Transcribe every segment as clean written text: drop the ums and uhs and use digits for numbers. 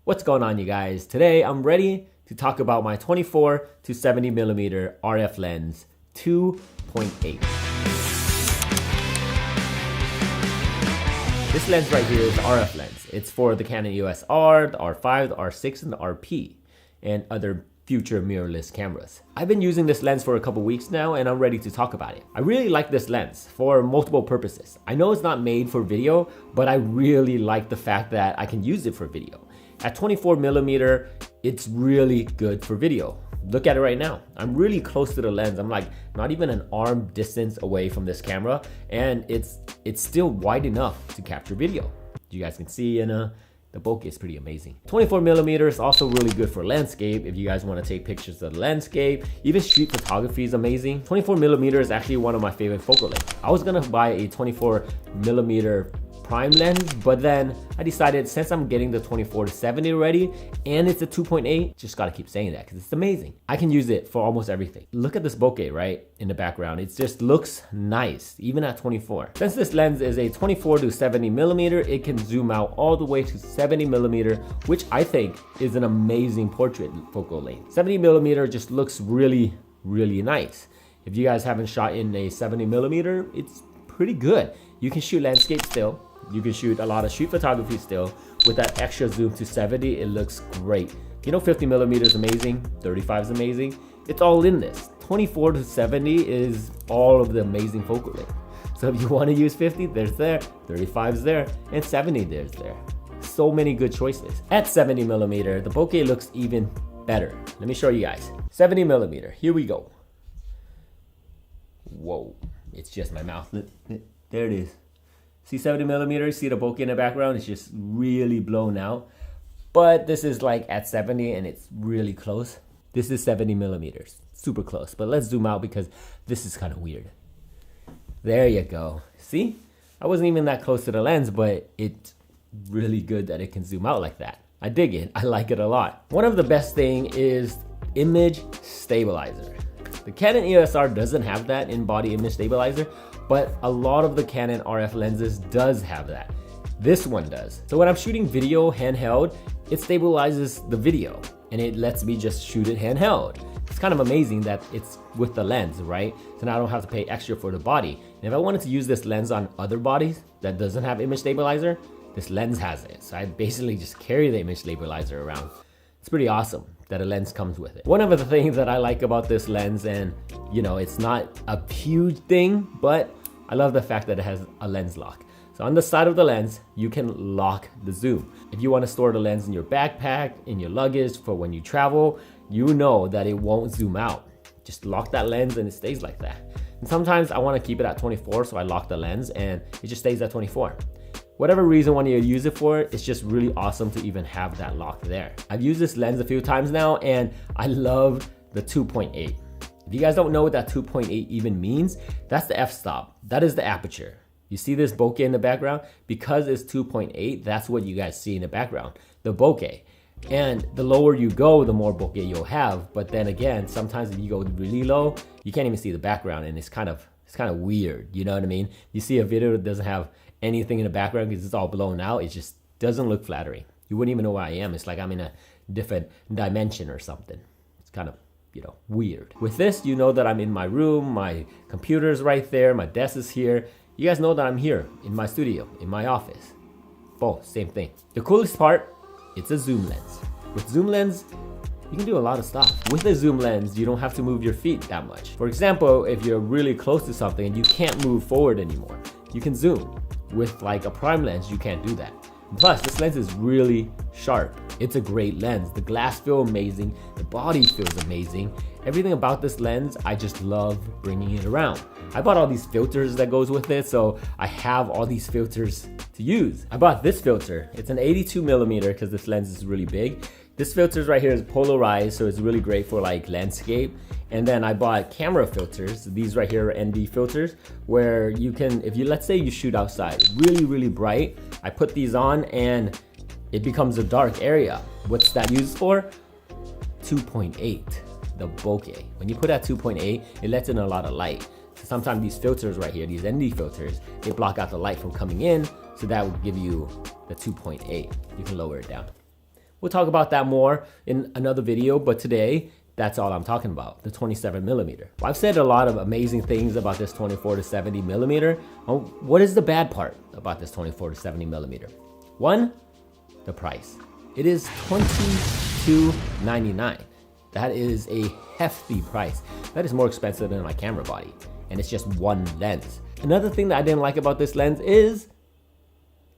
What's going on, you guys? Today I'm ready to talk about my 24 to 70 millimeter RF lens 2.8. This lens right here is the RF lens. It's for the Canon EOS R, the R5, the R6, and the RP, and other future mirrorless cameras. I've been using this lens for a couple weeks now and I'm ready to talk about it. I really like this lens for multiple purposes. I know it's not made for video, but I really like the fact that I can use it for video. At 24 millimeter, it's really good for video. Look at it right now. I'm really close to the lens. I'm like not even an arm distance away from this camera, and it's still wide enough to capture video. You guys can see, and the bokeh is pretty amazing. 24 millimeter is also really good for landscape. If you guys want to take pictures of the landscape, even street photography is amazing. 24 millimeter is actually one of my favorite focal lengths. I was gonna buy a 24 millimeter prime lens, but then I decided since I'm getting the 24 to 70 already and it's a 2.8, just gotta keep saying that because it's amazing. I can use it for almost everything. Look at this bokeh right in the background. It just looks nice even at 24. Since this lens is a 24 to 70 millimeter, it can zoom out all the way to 70 millimeter, which I think is an amazing portrait focal length. 70 millimeter just looks really nice. If you guys haven't shot in a 70 millimeter, it's pretty good. You can shoot landscape still. You can shoot a lot of street photography still. With that extra zoom to 70, it looks great. You know, 50 millimeter is amazing, 35 is amazing. It's all in this. 24 to 70 is all of the amazing focal length. So if you want to use 50, there's there, 35 is there, and 70 there's there. So many good choices. At 70 millimeter, the bokeh looks even better. Let me show you guys. 70 millimeter, here we go. Whoa, it's just my mouth. There it is. See 70 millimeters, see the bokeh in the background? It's just really blown out. But this is like at 70 and it's really close. This is 70 millimeters, super close. But let's zoom out because this is kind of weird. There you go. See? I wasn't even that close to the lens, but it's really good that it can zoom out like that. I dig it, I like it a lot. One of the best thing is image stabilizer. The Canon EOS R doesn't have that in-body image stabilizer, but a lot of the Canon RF lenses does have that. This one does. So when I'm shooting video handheld, it stabilizes the video and it lets me just shoot it handheld. It's kind of amazing that it's with the lens, right? So now I don't have to pay extra for the body. And if I wanted to use this lens on other bodies that doesn't have image stabilizer, this lens has it. So I basically just carry the image stabilizer around. It's pretty awesome that a lens comes with it. One of the things that I like about this lens, and you know, it's not a huge thing, but I love the fact that it has a lens lock. So on the side of the lens, you can lock the zoom. If you want to store the lens in your backpack, in your luggage for when you travel, you know that it won't zoom out. Just lock that lens and it stays like that. And sometimes I want to keep it at 24, so I lock the lens and it just stays at 24. Whatever reason when you use it for, it's just really awesome to even have that lock there. I've used this lens a few times now and I love the 2.8. If you guys don't know what that 2.8 even means, that's the f-stop. That is the aperture. You see this bokeh in the background? Because it's 2.8, that's what you guys see in the background, the bokeh. And the lower you go, the more bokeh you'll have. But then again, sometimes if you go really low, you can't even see the background and it's kind of weird, you know what I mean? You see a video that doesn't have anything in the background because it's all blown out, it just doesn't look flattering. You wouldn't even know where I am. It's like I'm in a different dimension or something. It's kind of, you know, weird. With this, you know that I'm in my room, my computer's right there, my desk is here. You guys know that I'm here in my studio, in my office. Both, same thing. The coolest part, it's a zoom lens. With zoom lens, you can do a lot of stuff. With a zoom lens, you don't have to move your feet that much. For example, if you're really close to something and you can't move forward anymore, you can zoom. With like a prime lens, you can't do that. Plus, this lens is really sharp. It's a great lens. The glass feels amazing. The body feels amazing. Everything about this lens, I just love bringing it around. I bought all these filters that goes with it, so I have all these filters to use. I bought this filter. It's an 82 millimeter because this lens is really big. This filter right here is polarized, so it's really great for like landscape. And then I bought camera filters. These right here are ND filters, where you can, if you, let's say you shoot outside, really bright, I put these on and it becomes a dark area. What's that used for? 2.8, the bokeh. When you put at 2.8, it lets in a lot of light. So sometimes these filters right here, these ND filters, they block out the light from coming in, so that would give you the 2.8. You can lower it down. We'll talk about that more in another video, but today, that's all I'm talking about, the 27mm. Well, I've said a lot of amazing things about this 24 to 70mm. What is the bad part about this 24 to 70mm? One, the price. It is $22.99. That is a hefty price. That is more expensive than my camera body, and it's just one lens. Another thing that I didn't like about this lens is,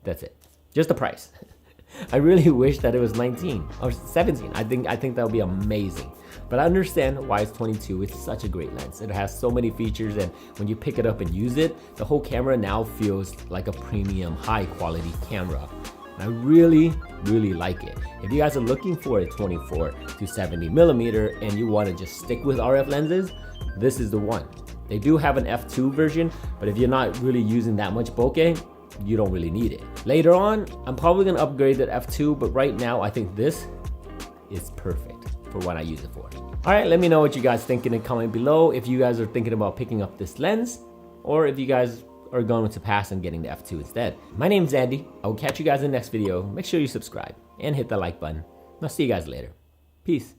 that's it, just the price. I really wish that it was 19 or 17. I think that would be amazing. But I understand why it's 22. It's such a great lens. It has so many features, and when you pick it up and use it, the whole camera now feels like a premium, high quality camera. And I really, really like it. If you guys are looking for a 24 to 70mm and you want to just stick with RF lenses, this is the one. They do have an f2 version, but if you're not really using that much bokeh, you don't really need it. Later on, I'm probably gonna upgrade that f2, but right now I think this is perfect for what I use it for. All right, let me know what you guys think in the comment below. If you guys are thinking about picking up this lens, or if you guys are going to pass and getting the f2 instead. My name's Andy. I will catch you guys in the next video. Make sure you subscribe and hit the like button. I'll see you guys later. Peace.